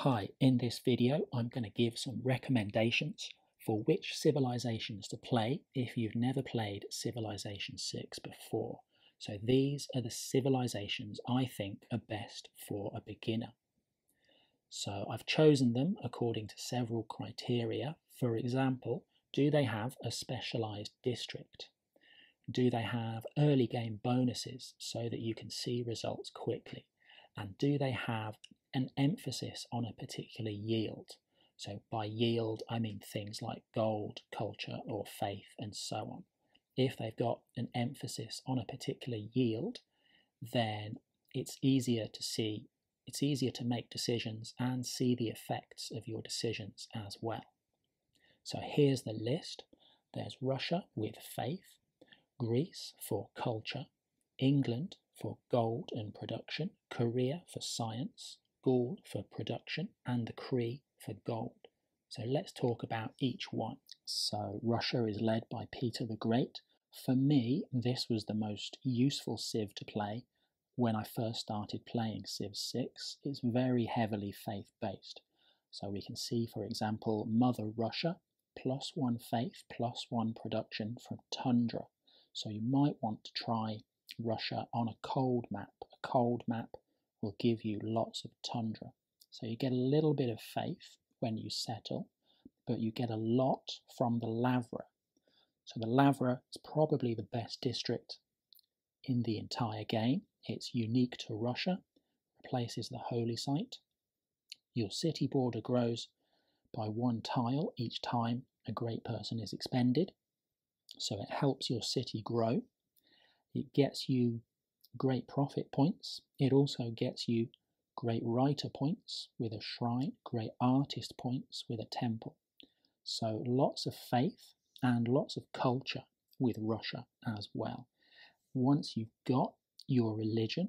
Hi, in this video I'm going to give some recommendations for which civilizations to play if you've never played Civilization 6 before. So these are the civilizations I think are best for a beginner. So I've chosen them according to several criteria. For example, do they have a specialized district? Do they have early game bonuses so that you can see results quickly? And do they have an emphasis on a particular yield? So by yield, I mean things like gold, culture, or faith, and so on. If they've got an emphasis on a particular yield, then it's easier to make decisions and see the effects of your decisions as well. So here's the list. There's Russia with faith, Greece for culture, England for gold and production, Korea for science, Gaul for production, and the Cree for gold. So let's talk about each one. So Russia is led by Peter the Great. For me, this was the most useful civ to play when I first started playing Civ 6. It's very heavily faith-based. So we can see, for example, Mother Russia, +1 faith, +1 production from Tundra. So you might want to try Russia on a cold map. A cold map will give you lots of tundra. So you get a little bit of faith when you settle, but you get a lot from the Lavra. So the Lavra is probably the best district in the entire game. It's unique to Russia, replaces the holy site. Your city border grows by 1 tile each time a great person is expended. So it helps your city grow. It gets you great prophet points. It also gets you great writer points with a shrine, great artist points with a temple. So lots of faith and lots of culture with Russia as well. Once you've got your religion,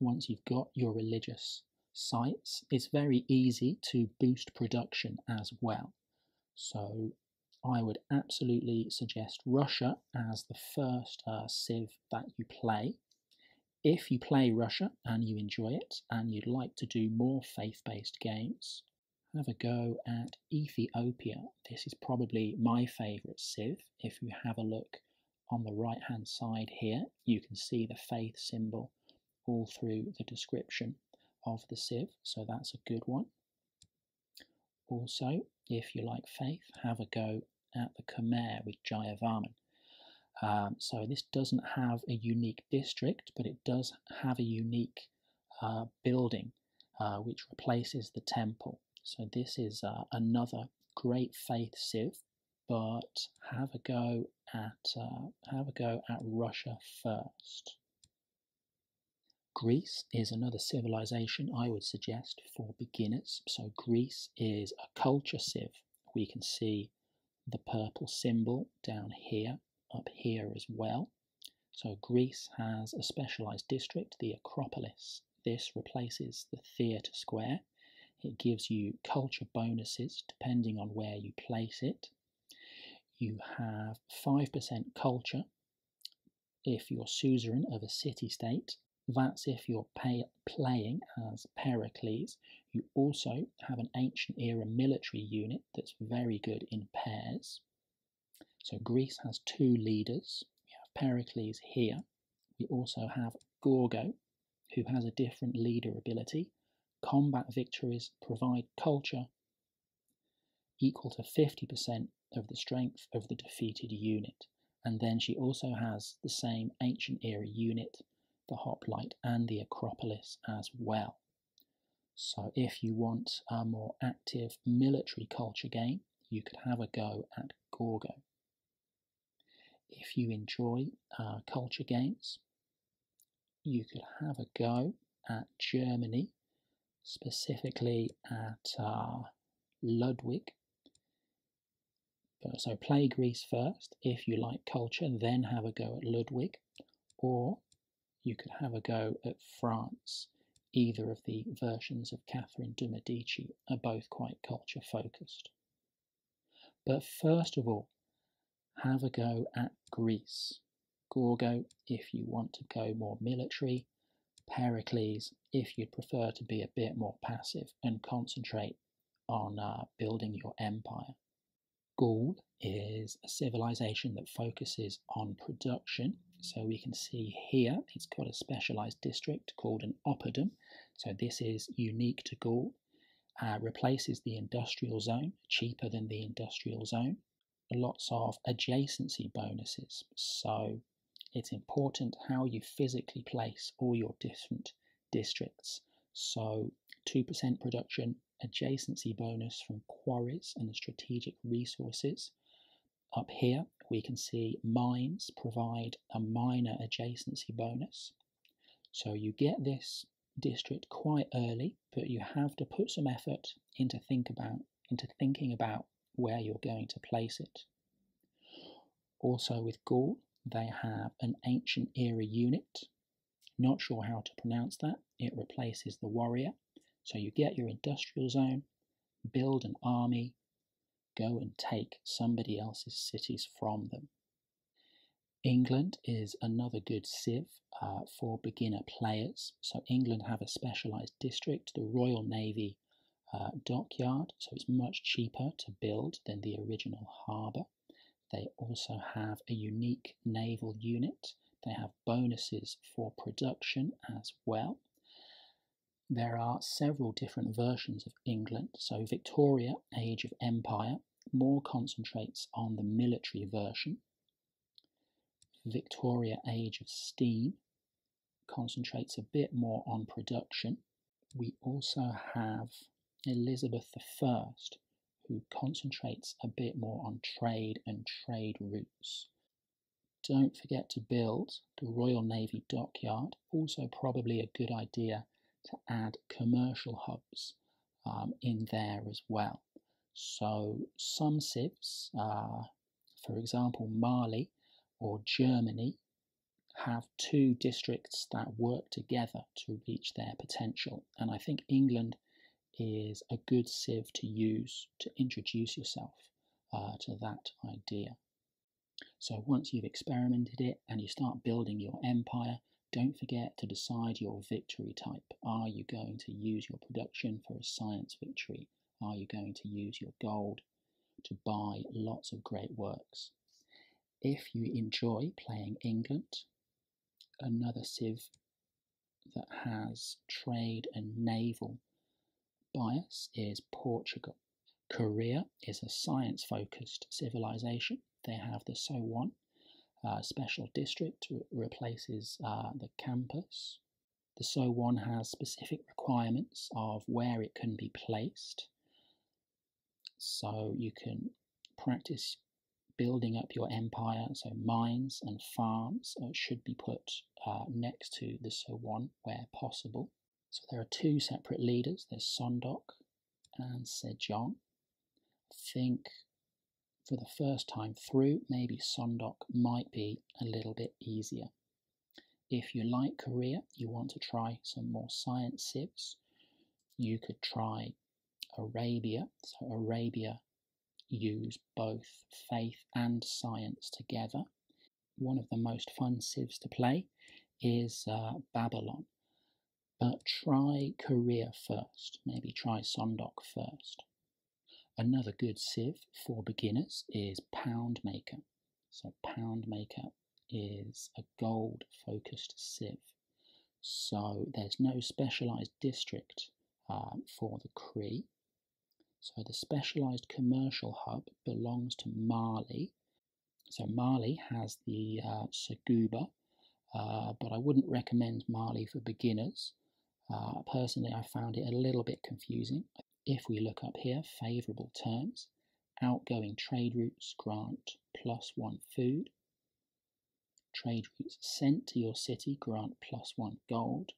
once you've got your religious sites, it's very easy to boost production as well. So I would absolutely suggest Russia as the first civ that you play. If you play Russia and you enjoy it and you'd like to do more faith-based games, have a go at Ethiopia. This is probably my favourite civ. If you have a look on the right hand side here, you can see the faith symbol all through the description of the civ, so that's a good one. Also, if you like faith, have a go at the Khmer with Jayavarman. So this doesn't have a unique district, but it does have a unique building which replaces the temple. So this is another great faith civ, but have a go at Russia first. Greece is another civilization I would suggest for beginners. So Greece is a culture civ. We can see the purple symbol down here, up here as well. So Greece has a specialised district, the Acropolis. This replaces the theatre square. It gives you culture bonuses depending on where you place it. You have 5% culture if you're suzerain of a city-state. That's if you're playing as Pericles. You also have an ancient era military unit that's very good in pairs. So Greece has 2 leaders. We have Pericles here. We also have Gorgo, who has a different leader ability. Combat victories provide culture equal to 50% of the strength of the defeated unit. And then she also has the same ancient era unit, the Hoplite and the Acropolis as well. So if you want a more active military culture game, you could have a go at Gorgo. If you enjoy culture games, you could have a go at Germany, specifically at Ludwig. So play Greece first if you like culture, then have a go at Ludwig, or you could have a go at France. Either of the versions of Catherine de' Medici are both quite culture focused. But first of all, have a go at Greece. Gorgo if you want to go more military, Pericles if you'd prefer to be a bit more passive and concentrate on building your empire. Gaul is a civilization that focuses on production. So we can see here it's got a specialized district called an oppidum. So this is unique to Gaul. Replaces the industrial zone, cheaper than the industrial zone. Lots of adjacency bonuses. So it's important how you physically place all your different districts. So 2% production, adjacency bonus from quarries and strategic resources. Up here we can see mines provide a minor adjacency bonus. So you get this district quite early, but you have to put some effort into thinking about where you're going to place it. Also with Gaul, they have an ancient era unit. Not sure how to pronounce that. It replaces the warrior. So you get your industrial zone, build an army, go and take somebody else's cities from them. England is another good civ for beginner players. So England have a specialised district, the Royal Navy dockyard, so it's much cheaper to build than the original harbour. They also have a unique naval unit. They have bonuses for production as well. There are several different versions of England. So Victoria, Age of Empire, more concentrates on the military version. Victoria, Age of Steam, concentrates a bit more on production. We also have Elizabeth I, who concentrates a bit more on trade and trade routes. Don't forget to build the Royal Navy dockyard. Also probably a good idea to add commercial hubs in there as well. So some civs, for example Mali or Germany, have two districts that work together to reach their potential, and I think England is a good civ to use to introduce yourself to that idea. So once you've experimented it and you start building your empire, don't forget to decide your victory type. Are you going to use your production for a science victory? Are you going to use your gold to buy lots of great works? If you enjoy playing England, another civ that has trade and naval bias is Portugal. Korea is a science-focused civilization. They have the So-Won special district, replaces the campus. The So-Won has specific requirements of where it can be placed. So you can practice building up your empire. So mines and farms should be put next to the So-Won where possible. So there are two separate leaders. There's Seondeok and Seondeok. I think for the first time through, maybe Seondeok might be a little bit easier. If you like Korea, you want to try some more science civs, you could try Arabia. So Arabia use both faith and science together. One of the most fun civs to play is Babylon. But try Korea first, maybe try Seondeok first. Another good civ for beginners is Poundmaker. So Poundmaker is a gold focused civ. So there's no specialised district for the Cree. So the specialised commercial hub belongs to Mali. So Mali has the Seguba, but I wouldn't recommend Mali for beginners. Personally, I found it a little bit confusing. If we look up here, favourable terms, outgoing trade routes grant +1 food. Trade routes sent to your city grant +1 gold.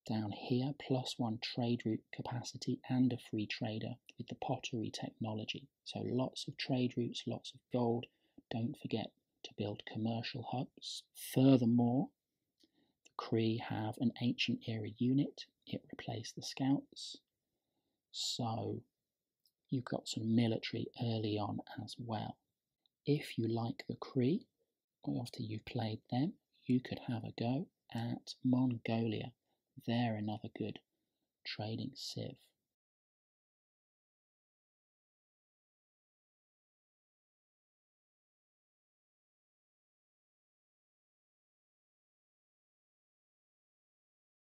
Down here, +1 trade route capacity and a free trader with the pottery technology. So lots of trade routes, lots of gold. Don't forget to build commercial hubs. Furthermore, the Cree have an ancient era unit. It replaced the scouts. So you've got some military early on as well. If you like the Cree, after you've played them, you could have a go at Mongolia. They're another good trading civ.